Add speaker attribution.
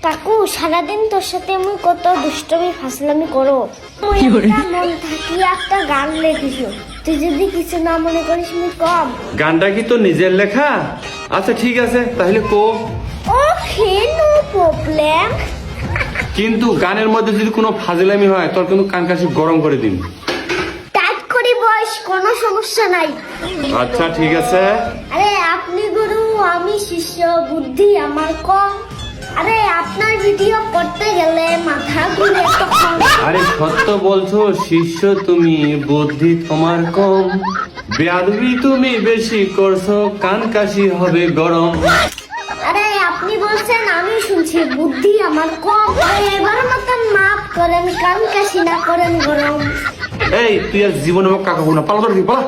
Speaker 1: কাকু সারাদিন তোর সাথে আমি কত দুষ্টমি ফাসলামি করো মন থাকিয়া একটা গান লেখিস তুই যদি কিছু না মনে করিস আমি কম
Speaker 2: গানটা কি তোর নিজের লেখা? আচ্ছা ঠিক আছে তাহলে কো।
Speaker 1: ওকে নো প্রবলেম
Speaker 2: কিন্তু গানের মধ্যে যদি কোনো ফাজলামি হয় তোর কিন্তু কান কাশি গরম করে দিন।
Speaker 1: টাইট করি বয়স কোনো সমস্যা নাই।
Speaker 2: আচ্ছা ঠিক আছে।
Speaker 1: আরে আপনি গুরু আমি শিষ্য বুদ্ধি আমার কম। আরে আপনার ভিডিও করতে গেলে মাথা ঘুরে তখন।
Speaker 2: আরে সত্য বলছো শিষ্য তুমি, বুদ্ধি তোমার কম, বেয়াদবি তুমি বেশি করছো, কান কাশি হবে গরম।
Speaker 1: আরে আপনি বলছেন আমি শুনছি বুদ্ধি আমার কম। আরে এবার মতন মাফ করেন কান কাশি না করেন গরম।
Speaker 2: এই তুই আর জীবনে আমাকে কাকা না পালা তোর পালা।